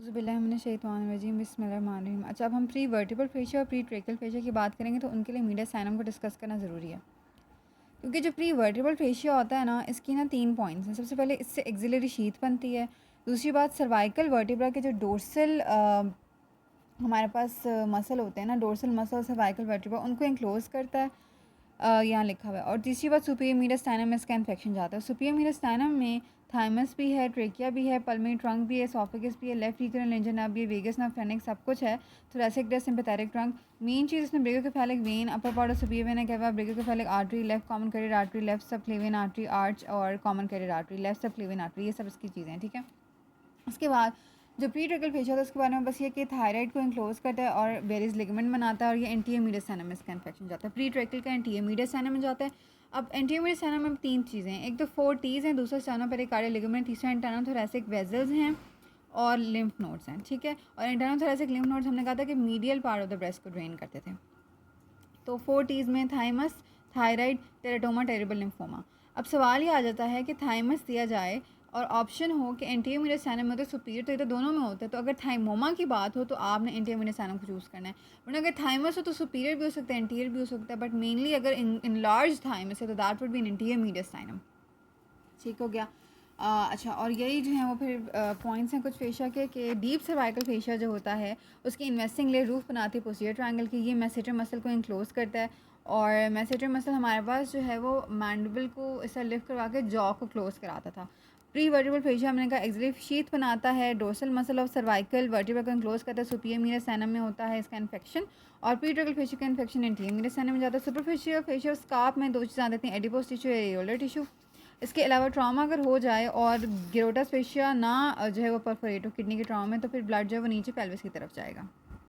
बिस्मिल्लाहिर्रहमानिर्रहीम बिस्मिल्लाहिर्रहमानिर्रहीम। अच्छा, अब हम प्री वर्टिब्रल फेशिया और प्री ट्रेकियल फेशिया की बात करेंगे तो उनके लिए मीडिया साइनम को डिस्कस करना ज़रूरी है, क्योंकि जो प्री वर्टिब्रल फेशिया होता है ना, इसकी ना 3 पॉइंट्स हैं। सबसे पहले इससे एक्सिलरी शीथ बनती है। दूसरी बात, सर्वाइकल वर्टिब्रा के जो डोर्सल हमारे पास मसल होते हैं ना, डोर्सल मसल सर्वाइकल वर्टिब्रा, उनको इंक्लोज करता है, यहाँ लिखा हुआ है। और तीसरी बात, सुपीरियर मीडियस्टाइनम में इसका इन्फेक्शन जाता है। सुपीरियर मीडियस्टाइनम में थाइमस भी है, ट्रेकिया भी है, पल्मोनरी ट्रंक भी है, एसोफेगस भी है, लेफ्ट रीजनल लेंजर नर्व भी है, वेगस नर्व, फेनिक्स, सब कुछ है। Thoracic disc, sympathetic trunk. Main चीज़ इसमें brachiocephalic vein, upper part of superior vein है, क्या हुआ, brachiocephalic artery, left common carrier artery, left subclavian artery arch और common carrier artery, left subclavian artery, ये सब इसकी चीज़ें हैं, ठीक है। उसके बाद जो प्री ट्रेकियल फेशिया होता है उसके बारे में बस ये कि थायराइड को इंक्लोज करता है और वेरियस लिगामेंट बनाता है, और ये एंटीरियर मीडियस्टाइनम में इसका इन्फेक्शन जाता है। प्री ट्रेकियल का एंटीरियर मीडियस्टाइनम में जाता है। अब एंटीरियर मीडियस्टाइनम में 3 चीज़ें हैं, एक तो 4 टीज़ हैं, दूसरा स्टेनोपेरिकार्डियल लिगामेंट, तीसरा इंटरनल थोरेसिक वेजल्स हैं और लिम्फ नोड्स हैं, ठीक है। और इंटरनल थोरेसिक लिम्फ नोड्स हमने कहा था कि medial part of the breast को ड्रेन करते थे। तो 4 टीज़ में thymus, thyroid, teratoma, terrible lymphoma. अब सवाल ये आ जाता है कि थाइमस दिया जाए और ऑप्शन हो कि एंटीरियर मीडियस्टाइनम में तो सुपीरियर, तो ये तो दोनों में होता है, तो अगर थाइमोमा की बात हो तो आपने एंटीरियर मीडियस्टाइनम को चूज़ करना है। वरना अगर थाइमस हो तो सुपीरियर भी हो सकता है, एंटीरियर भी हो सकता है, बट मेनली अगर इन लार्ज थाइमस है तो that would be in anterior mediastinum, ठीक हो गया। अच्छा, और यही जो है वो फिर पॉइंट्स हैं कुछ फेशिया के कि डीप सर्वाइकल फेशिया जो होता है उसकी इन्वेस्टिंग लेयर रूफ बनाती है पोस्टीरियर ट्रायंगल की, ये मैसेटर मसल को इंक्लोज करता है। और मैसेटर मसल हमारे पास जो है वो मैंडिबल को ऐसा लिफ्ट करवा के जॉ को क्लोज कराता था। प्री वर्टिब्रल फेशिया हमने कहा एक्सिलरी शीथ बनाता है, dorsal muscle of cervical vertebra को इंक्लोज करता है, सुपीरियर मीडियस्टाइनम में होता है इसका इन्फेक्शन, और प्री ट्रेकियल फेशिया का इन्फेक्शन एंटीरियर मीडियस्टाइनम में जाता है। सुपरफिशियल फेशिया स्कार्प में 2 चीज़ें आ जाती हैं, एडिपोस टिश्यू, एरियोलर टिश्यू। इसके अलावा ट्रॉमा अगर हो जाए और गिरोटा स्पेशिया ना जो है वो परफोरेट हो किडनी के ट्रॉमा में, तो फिर ब्लड जो है वो नीचे पेल्विस की तरफ जाएगा।